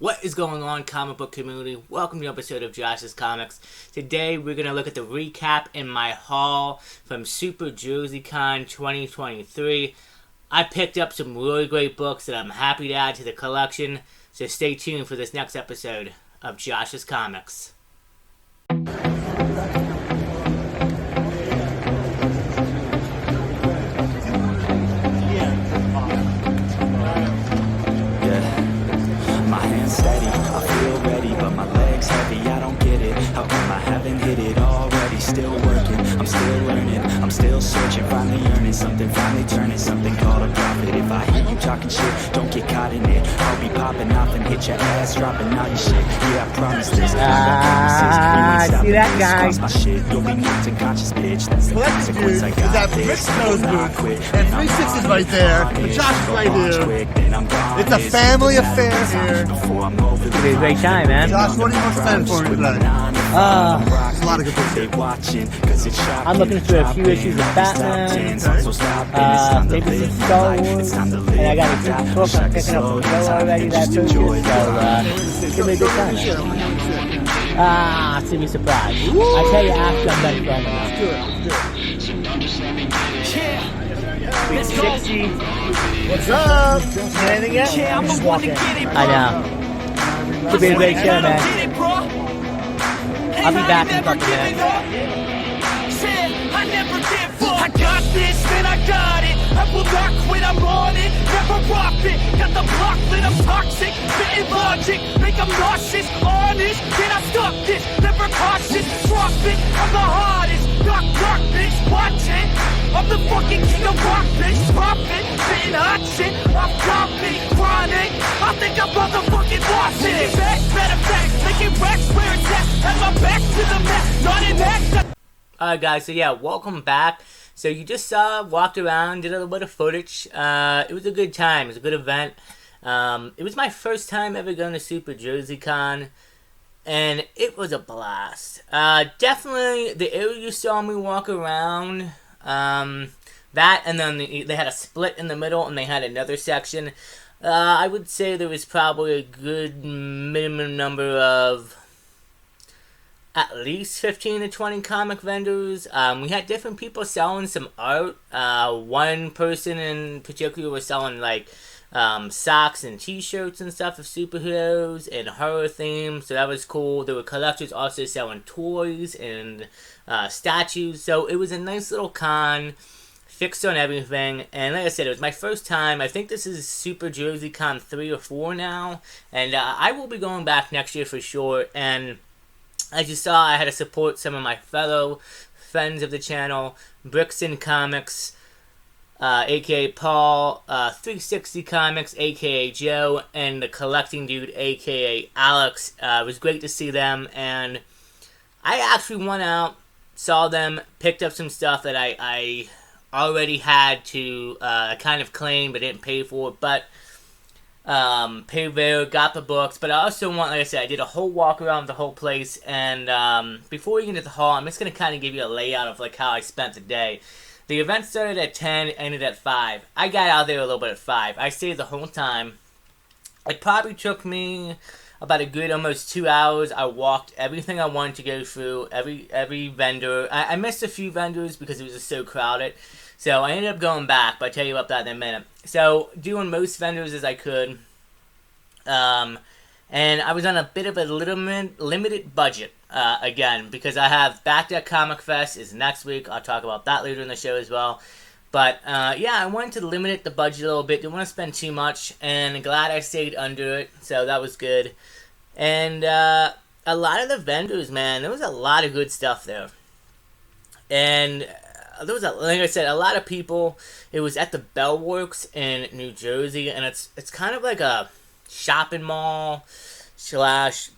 What is going on, comic book community? Welcome to the episode of Josh's Comics. Today we're going to look at the recap in my haul from Super Jersey Con 2023. I picked up some really great books that I'm happy to add to the collection, so stay tuned for this next episode of Josh's Comics. Steady, I feel ready, but my legs heavy, I don't get it. How come I haven't hit it already? Still working, I'm still learning, I'm still searching, finally earning something, finally turning something called a profit. If I hear you talking shit, don't get caught in it. I'll be popping off and hit your ass, dropping all your shit. Yeah, I promise this. See that guy? Cross my shit, you'll be knocked unconscious, bitch. That's the consequence. I got that Rick's nose booth, and 360's right there, and Josh is right here. It's a family affair here. It's a great time, man. Josh, what are you most excited for today? There's a lot of good books here. I'm looking through a few issues of Batman, maybe some Star Wars, and I got a good book I'm picking up from Joe already that I purchased, so it's going to be a good time. It's going to be a surprise. I tell you after I'm done filming. Let's do it. Big 60. What's up? Anything yet? Just walk in. I know. It's been a great show, man. I'll be back in a couple minutes. I got this, man, I got it. I will not quit, I'm on it. Never rock it. Got the block lit, I'm toxic. Spitting logic, make them nauseous. Honest, can I stop this? Never cautious, drop it. I'm the hardest. Knock, knock, bitch, watch it. I'm the fucking king of rock, bitch. Pop it, spitting hot shit. I'm dropping, chronic. I think I'm motherfucking lost it. Back, matter of fact, making racks where it's at. Have my back to the mat, not in that. Alright guys, so yeah, welcome back. So you just walked around, did a little bit of footage. It was a good time, it was a good event. It was my first time ever going to Super Jersey Con, and it was a blast. Definitely the area you saw me walk around, that, and then they had a split in the middle, and they had another section. I would say there was probably a good minimum number of at least 15 to 20 comic vendors. We had different people selling some art. One person in particular was selling like socks and t-shirts and stuff of superheroes and horror themes, so that was cool. There were collectors also selling toys and statues, so it was a nice little con, fixed on everything. And like I said, it was my first time. I think this is Super Jersey Con 3 or 4 now, and I will be going back next year for sure. And as you saw, I had to support some of my fellow friends of the channel, Brixton Comics, aka Paul, 360 Comics, aka Joe, and the Collecting Dude, aka Alex. It was great to see them, and I actually went out, saw them, picked up some stuff that I already had to kind of claim but didn't pay for, but paid there, got the books. But I also want, like I said, I did a whole walk around the whole place, and before we get into the haul, I'm just going to kind of give you a layout of like how I spent the day. The event started at 10, ended at 5. I got out there a little bit at 5. I stayed the whole time. It probably took me about a good almost 2 hours. I walked everything I wanted to go through, every vendor. I missed a few vendors because it was just so crowded. So I ended up going back, but I'll tell you about that in a minute. So, doing most vendors as I could. And I was on a bit of a limited budget, again, because I have Back Deck Comic Fest is next week. I'll talk about that later in the show as well. But, yeah, I wanted to limit the budget a little bit. Didn't want to spend too much, and glad I stayed under it, so that was good. And, a lot of the vendors, man, there was a lot of good stuff there. And there was, like I said, a lot of people. It was at the Bell Works in New Jersey, and it's kind of like a shopping mall slash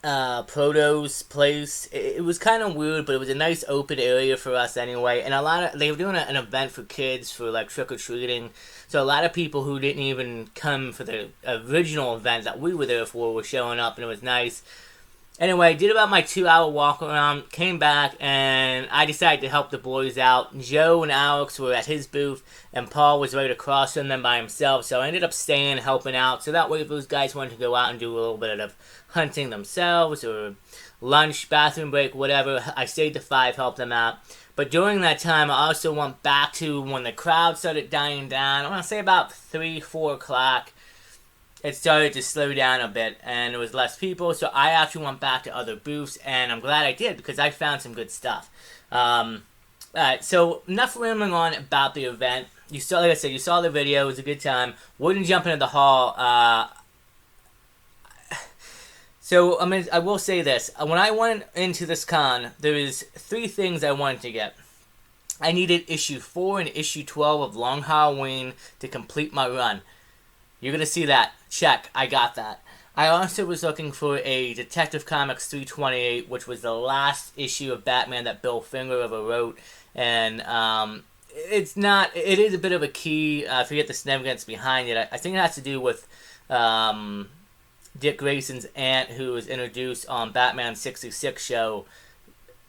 produce place. It was kind of weird, but it was a nice open area for us anyway. And they were doing an event for kids for like trick-or-treating, so a lot of people who didn't even come for the original event that we were there for were showing up, and it was nice. Anyway, did about my 2-hour walk around, came back, and I decided to help the boys out. Joe and Alex were at his booth, and Paul was right across from them by himself, so I ended up staying, helping out, so that way if those guys wanted to go out and do a little bit of hunting themselves, or lunch, bathroom break, whatever, I stayed to 5, helped them out. But during that time, I also went back to when the crowd started dying down. I want to say about 3, 4 o'clock. It started to slow down a bit, and there was less people, so I actually went back to other booths, and I'm glad I did, because I found some good stuff. Alright, so enough rambling on about the event. You saw, like I said, you saw the video, it was a good time. We're going to jump into the hall. So, I will say this. When I went into this con, there was 3 things I wanted to get. I needed issue 4 and issue 12 of Long Halloween to complete my run. You're going to see that. Check. I got that. I also was looking for a Detective Comics 328, which was the last issue of Batman that Bill Finger ever wrote. And it is a bit of a key. I forget the significance behind it. I think it has to do with Dick Grayson's aunt, who was introduced on Batman 66 show,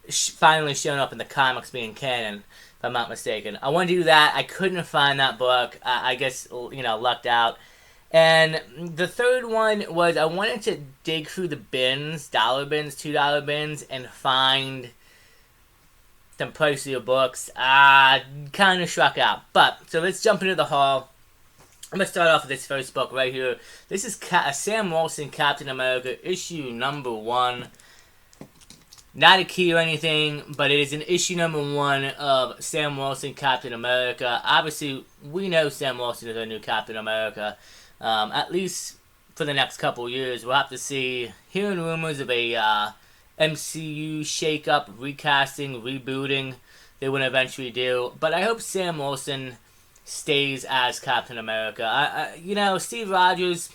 finally showing up in the comics being canon, if I'm not mistaken. I wanted to do that. I couldn't find that book. I guess, lucked out. And the third one was I wanted to dig through the bins, dollar bins, $2 bins, and find some pricier books. Kind of struck out. But, so let's jump into the hall. I'm going to start off with this first book right here. This is Sam Wilson, Captain America, issue number 1. Not a key or anything, but it is an issue number 1 of Sam Wilson, Captain America. Obviously, we know Sam Wilson is our new Captain America. At least for the next couple years. We'll have to see. Hearing rumors of a MCU shake-up, recasting, rebooting, they would eventually do. But I hope Sam Wilson stays as Captain America. Steve Rogers,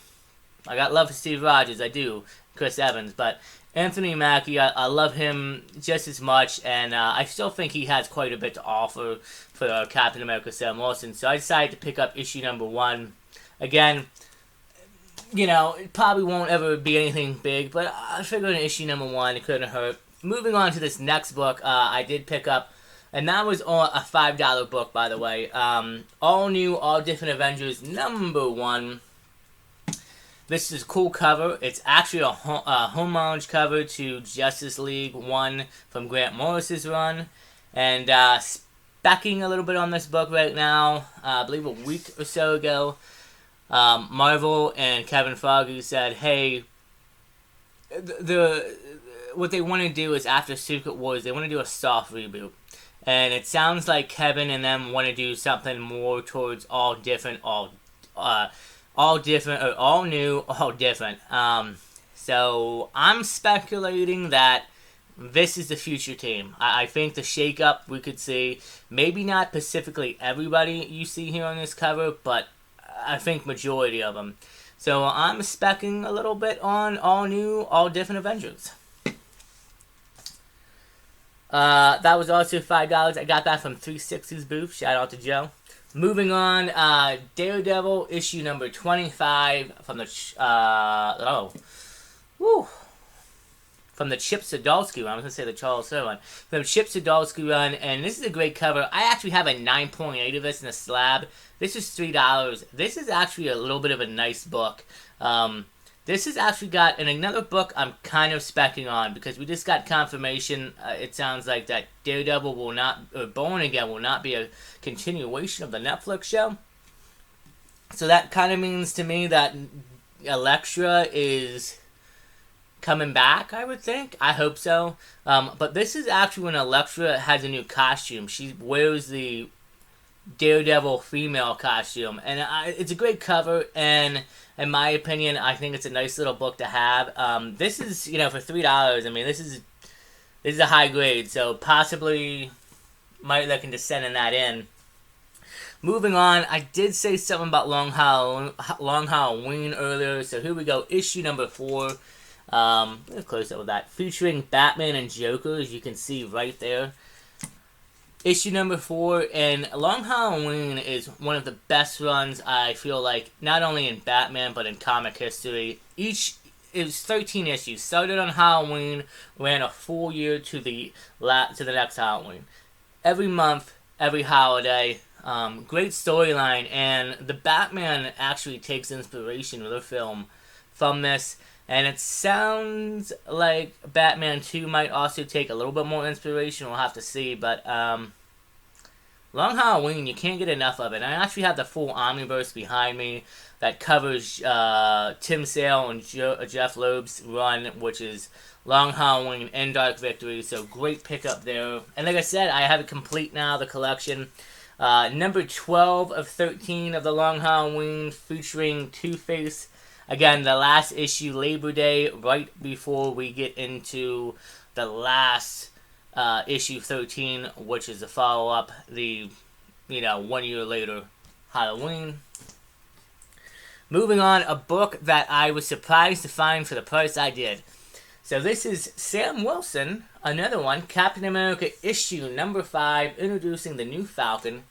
I got love for Steve Rogers, I do. Chris Evans, but Anthony Mackie, I love him just as much, and I still think he has quite a bit to offer for Captain America Sam Wilson. So I decided to pick up issue number 1. Again, it probably won't ever be anything big, but I figured an issue number 1, it couldn't hurt. Moving on to this next book, I did pick up, and that was a $5 book, by the way. All New, All Different Avengers number 1. This is a cool cover. It's actually a homage cover to Justice League 1 from Grant Morris's run. And specking a little bit on this book right now, I believe a week or so ago, Marvel and Kevin Feige said, hey, what they want to do is after Secret Wars, they want to do a soft reboot. And it sounds like Kevin and them want to do something more towards all different, all different, or all new, all different. So I'm speculating that this is the future team. I think the shake-up we could see, maybe not specifically everybody you see here on this cover, but I think majority of them. So I'm specking a little bit on all new, all different Avengers. That was also $5. I got that from 360's booth. Shout out to Joe. Moving on, Daredevil issue number 25 from the from the Chip Zdarsky run. I was gonna say the Charles Soule one. From the Chip Zdarsky run, and this is a great cover. I actually have a 9.8 of this in a slab. This is $3. This is actually a little bit of a nice book. This has actually got, and another book I'm kind of specking on, because we just got confirmation, it sounds like, that Daredevil will not, or Born Again will not be a continuation of the Netflix show. So that kind of means to me that Elektra is coming back, I would think. I hope so. But this is actually when Elektra has a new costume. She wears the Daredevil female costume, and it's a great cover, and in my opinion, I think it's a nice little book to have. This is, for $3, I mean, this is a high grade, so possibly might look into sending that in. Moving on, I did say something about Long Halloween earlier, so here we go, issue number 4. Let's close up with that. Featuring Batman and Joker, as you can see right there. Issue number 4, and Long Halloween is one of the best runs, I feel like, not only in Batman, but in comic history. Each it was 13 issues. Started on Halloween, ran a full year to the next Halloween. Every month, every holiday. Great storyline, and the Batman actually takes inspiration with the film from this. And it sounds like Batman 2 might also take a little bit more inspiration. We'll have to see. But Long Halloween, you can't get enough of it. I actually have the full Omniverse behind me that covers Tim Sale and Jeff Loeb's run, which is Long Halloween and Dark Victory. So great pickup there. And like I said, I have it complete now, the collection. Number 12 of 13 of the Long Halloween, featuring Two-Face. Again, the last issue, Labor Day, right before we get into the last issue 13, which is the follow-up, the 1 year later Halloween. Moving on, a book that I was surprised to find for the price I did. So this is Sam Wilson, another one, Captain America issue number 5, introducing the new Falcon.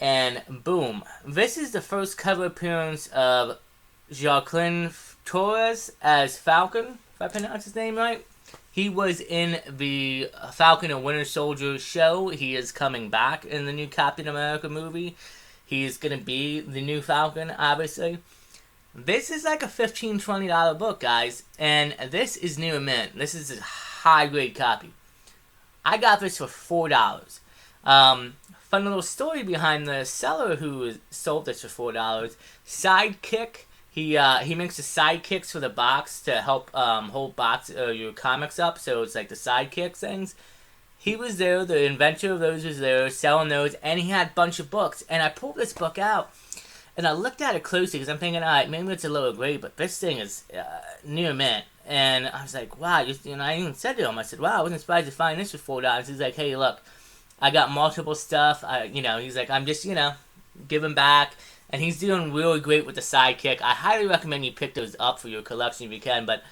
And boom, this is the first cover appearance of Joaquin Torres as Falcon, if I pronounce his name right. He was in the Falcon and Winter Soldier show. He is coming back in the new Captain America movie. He's going to be the new Falcon, obviously. This is like a $15, $20 book, guys. And this is new mint. This is a high-grade copy. I got this for $4. Fun little story behind the seller who sold this for $4. Sidekick. He makes the sidekicks for the box to help hold your comics up. So it's like the sidekick things. He was there. The inventor of those was there selling those, and he had a bunch of books. And I pulled this book out, and I looked at it closely because I'm thinking, all right, maybe it's a lower grade, but this thing is near mint. And I was like, wow, I even said to him, I said, wow, I wasn't surprised to find this for $4. He's like, hey, look, I got multiple stuff. He's like, I'm just, giving back. And he's doing really great with the sidekick. I highly recommend you pick those up for your collection if you can. But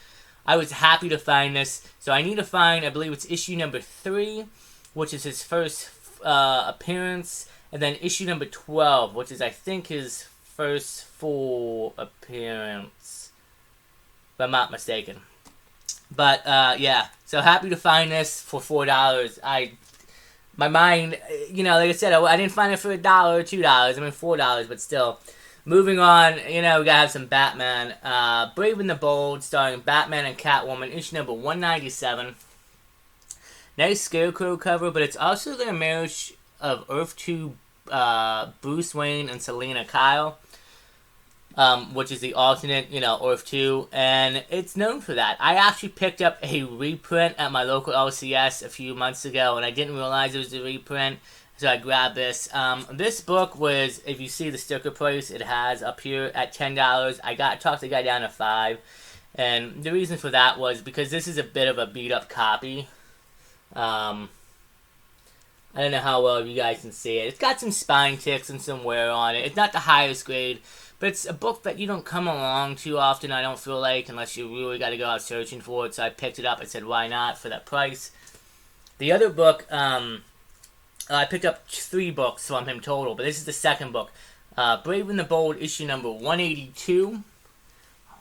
I was happy to find this. So I need to find, I believe it's issue number 3, which is his first appearance. And then issue number 12, which is, I think, his first full appearance, if I'm not mistaken. But, yeah. So happy to find this for $4. My mind, like I said, I didn't find it for $1 or $2. I mean, $4, but still. Moving on, we gotta have some Batman. Brave and the Bold, starring Batman and Catwoman, issue number 197. Nice Scarecrow cover, but it's also the marriage of Earth 2 Bruce Wayne and Selena Kyle, which is the alternate, Earth 2, and it's known for that. I actually picked up a reprint at my local LCS a few months ago, and I didn't realize it was a reprint, so I grabbed this. This book was, if you see the sticker price, it has up here at $10. I talked the guy down to $5, and the reason for that was because this is a bit of a beat-up copy. I don't know how well you guys can see it. It's got some spine ticks and some wear on it. It's not the highest grade, but it's a book that you don't come along too often, I don't feel like, unless you really got to go out searching for it. So I picked it up. I said, why not, for that price. The other book, I picked up 3 books from him total, but this is the second book. Brave and the Bold, issue number 182.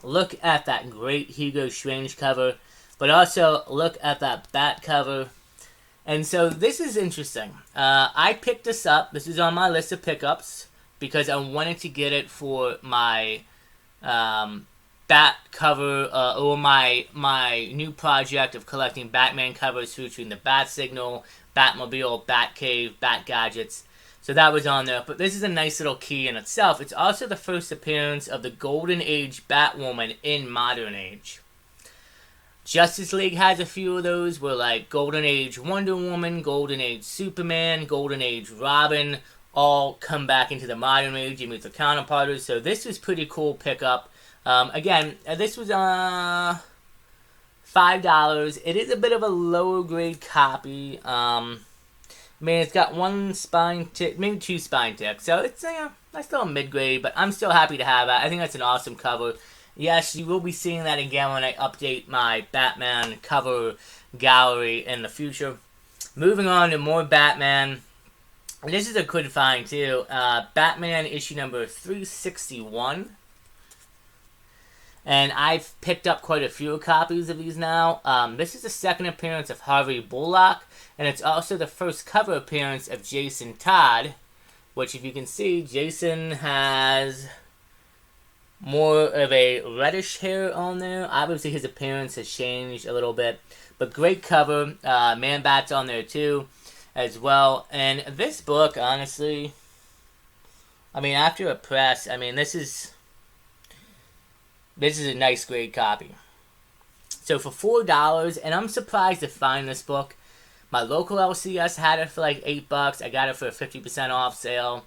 Look at that great Hugo Strange cover, but also look at that Bat cover. And so this is interesting. I picked this up. This is on my list of pickups because I wanted to get it for my Bat cover or my new project of collecting Batman covers featuring the Bat Signal, Batmobile, Batcave, Bat Gadgets. So that was on there. But this is a nice little key in itself. It's also the first appearance of the Golden Age Batwoman in Modern Age. Justice League has a few of those where like Golden Age Wonder Woman, Golden Age Superman, Golden Age Robin all come back into the modern age and meet their counterparts. So this was pretty cool pickup. Again, this was $5. It is a bit of a lower grade copy. It's got 1 spine tick, maybe 2 spine ticks. So it's that's still a mid grade, but I'm still happy to have it. I think that's an awesome cover. Yes, you will be seeing that again when I update my Batman cover gallery in the future. Moving on to more Batman. This is a good find, too. Batman issue number 361. And I've picked up quite a few copies of these now. This is the second appearance of Harvey Bullock, and it's also the first cover appearance of Jason Todd, which, if you can see, Jason has more of a reddish hair on there. Obviously, his appearance has changed a little bit, but great cover. Man-Bat's on there too, as well. And this book, honestly, I mean, after a press, I mean, this is a nice grade copy. So for $4, and I'm surprised to find this book. My local LCS had it for like $8. I got it for a 50% off sale.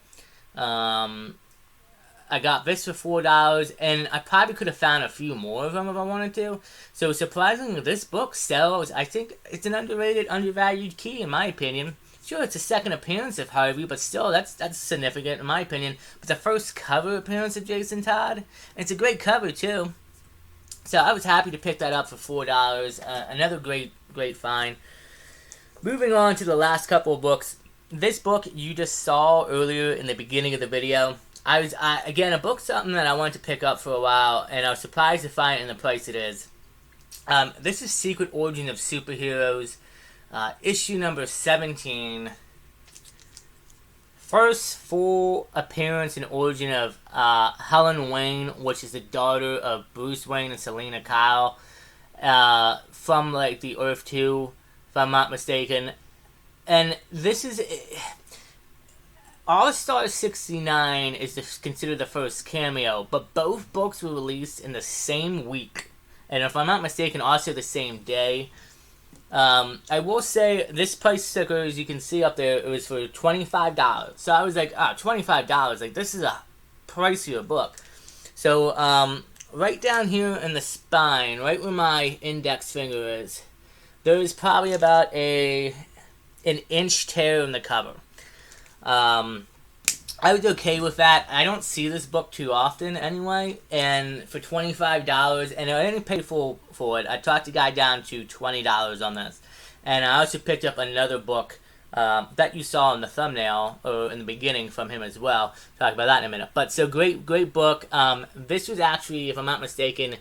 I got this for $4, and I probably could have found a few more of them if I wanted to. So surprisingly, this book sells. I think it's an underrated, undervalued key in my opinion. Sure, it's a second appearance of Harvey, but still, that's significant in my opinion. But the first cover appearance of Jason Todd, and it's a great cover too. So I was happy to pick that up for $4. Another great find. Moving on to the last couple of books. This book you just saw earlier in the beginning of the video. Again, a book, something that I wanted to pick up for a while, and I was surprised to find it in the price it is. This is Secret Origin of Superheroes, issue number 17. First full appearance and origin of Helen Wayne, which is the daughter of Bruce Wayne and Selena Kyle, from like the Earth 2, if I'm not mistaken. And this is... All-Star 69 is considered the first cameo, but both books were released in the same week. And if I'm not mistaken, also the same day. I will say, this price sticker, as you can see up there, it was for $25. So I was like, $25, like, this is a pricier book. So, right down here in the spine, right where my index finger is, there is probably about an inch tear in the cover. I was okay with that. I don't see this book too often anyway, and for $25, and I didn't pay full for it. I talked the guy down to $20 on this. And I also picked up another book that you saw in the thumbnail, or in the beginning, from him as well. Talk about that in a minute. But so great book. This was actually, if I'm not mistaken,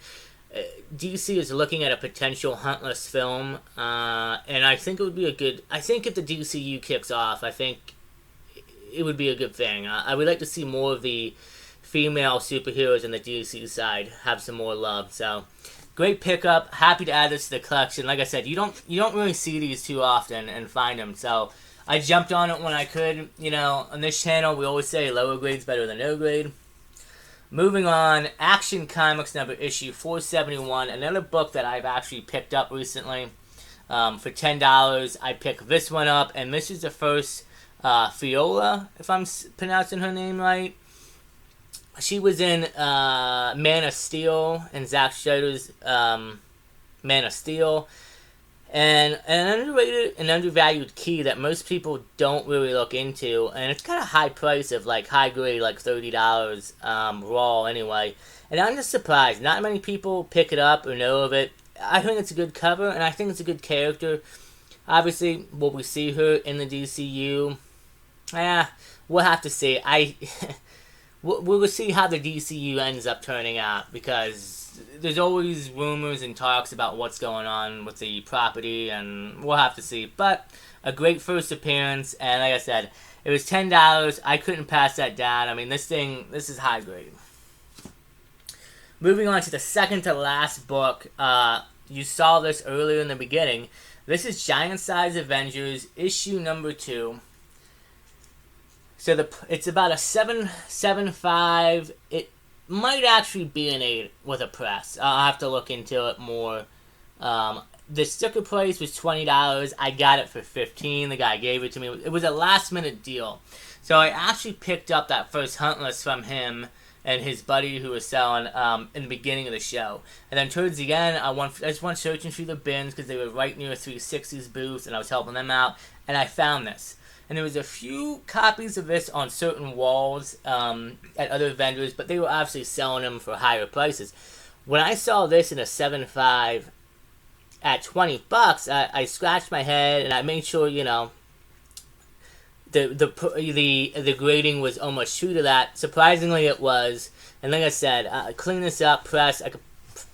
DC is looking at a potential Huntless film, and I think it would be a good... I think if the DCU kicks off, I think it would be a good thing. I would like to see more of the female superheroes in the DC side have some more love. So, great pickup. Happy to add this to the collection. Like I said, you don't really see these too often and find them. So, I jumped on it when I could. You know, on this channel, we always say lower grade's better than no grade. Moving on, Action Comics number issue 471. Another book that I've actually picked up recently for $10. I picked this one up, and this is the first... Fiola, if I'm pronouncing her name right. She was in Man of Steel and Zack Snyder's Man of Steel. And an underrated and undervalued key that most people don't really look into. And it's got a high price of like high grade, like $30 raw anyway. And I'm just surprised. Not many people pick it up or know of it. I think it's a good cover, and I think it's a good character. Obviously, will we see her in the DCU? We'll have to see. We'll see how the DCU ends up turning out, because there's always rumors and talks about what's going on with the property, and we'll have to see. But a great first appearance, and like I said, it was $10. I couldn't pass that down. I mean, this is high grade. Moving on to the second to last book. You saw this earlier in the beginning. This is Giant Size Avengers, issue number 2. So it's about a 7.75. It might actually be an 8 with a press. I'll have to look into it more. The sticker price was $20. I got it for $15. The guy gave it to me. It was a last minute deal. So I actually picked up that first Huntless from him and his buddy who was selling in the beginning of the show. And then towards the end, I just went searching through the bins because they were right near 360's booth, and I was helping them out, and I found this. And there was a few copies of this on certain walls at other vendors, but they were obviously selling them for higher prices. When I saw this in a 7.5 at $20, I scratched my head, and I made sure, you know, the grading was almost true to that. Surprisingly, it was. And like I said, clean this up, press. I could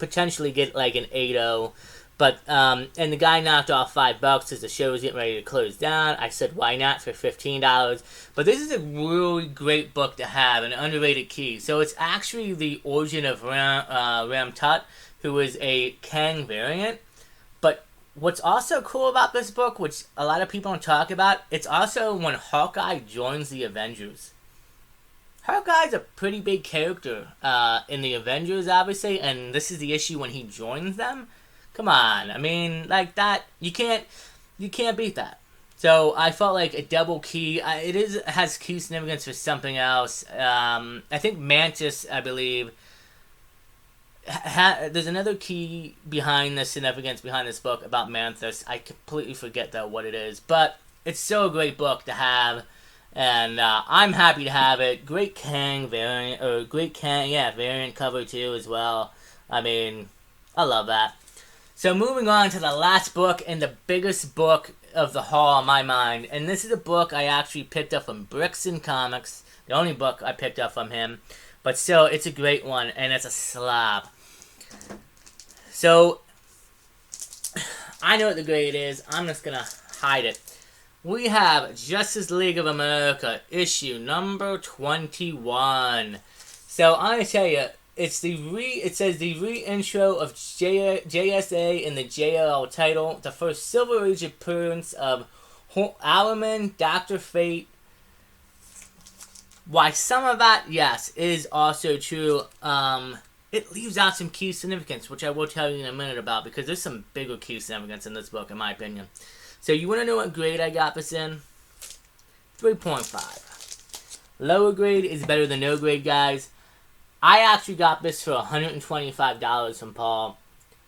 potentially get like an 8.0. But, and the guy knocked off $5 as the show was getting ready to close down. I said, why not for $15? But this is a really great book to have, an underrated key. So it's actually the origin of Ram Tut, who is a Kang variant. But what's also cool about this book, which a lot of people don't talk about, it's also when Hawkeye joins the Avengers. Hawkeye's a pretty big character in the Avengers, obviously, and this is the issue when he joins them. Come on, I mean, like that, you can't beat that. So I felt like a double key. It has key significance for something else. I think Mantis, I believe, there's another key behind the significance behind this book about Mantis. I completely forget though what it is, but it's still a great book to have, and I'm happy to have it. Great Kang variant, or great Kang, variant cover too as well. I mean, I love that. So moving on to the last book and the biggest book of the haul in my mind. And this is a book I actually picked up from Brixton Comics. The only book I picked up from him. But still, it's a great one. And it's a slab. So, I know what the grade is. I'm just going to hide it. We have Justice League of America, issue number 21. So, I'm going to tell you, it says the re-intro of JSA in the JLL title, the first Silver Age appearance of Hourman, Dr. Fate. Why some of that, yes, is also true. It leaves out some key significance, which I will tell you in a minute about, because there's some bigger key significance in this book, in my opinion. So you want to know what grade I got this in? 3.5. Lower grade is better than no grade, guys. I actually got this for $125 from Paul,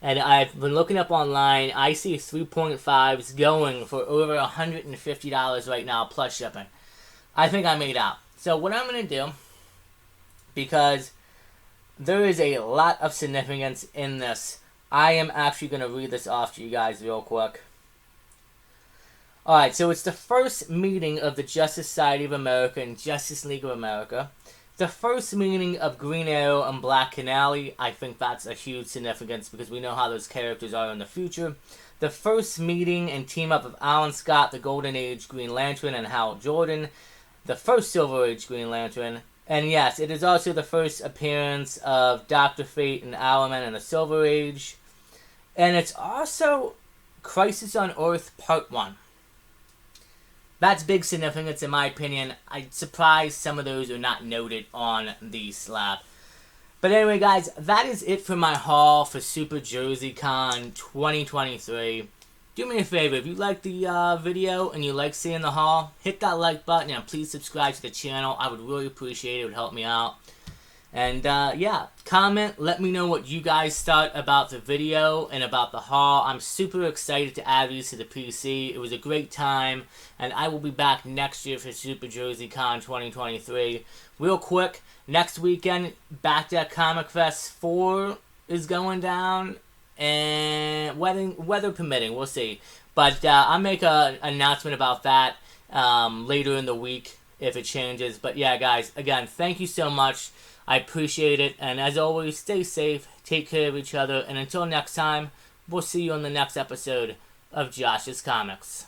and I've been looking up online. I see 3.5s going for over $150 right now, plus shipping. I think I made out. So what I'm going to do, because there is a lot of significance in this, I am actually going to read this off to you guys real quick. Alright, so it's the first meeting of the Justice Society of America and Justice League of America. The first meeting of Green Arrow and Black Canary. I think that's a huge significance because we know how those characters are in the future. The first meeting and team up of Alan Scott, the Golden Age Green Lantern, and Hal Jordan, the first Silver Age Green Lantern. And yes, it is also the first appearance of Dr. Fate and Owlman in the Silver Age. And it's also Crisis on Earth Part 1. That's big significance in my opinion. I'm surprised some of those are not noted on the slab. But anyway guys, that is it for my haul for Super Jersey Con 2023. Do me a favor, if you like the video and you like seeing the haul, hit that like button and please subscribe to the channel. I would really appreciate it. It would help me out. And yeah, comment, let me know what you guys thought about the video and about the haul. I'm super excited to add these to the PC. It was a great time, and I will be back next year for Super Jersey Con 2023. Real quick, next weekend, back to Comic Fest 4 is going down, and weather permitting, we'll see. But I'll make an announcement about that later in the week if it changes. But yeah, guys, again, thank you so much. I appreciate it, and as always, stay safe, take care of each other, and until next time, we'll see you on the next episode of Josh's Comics.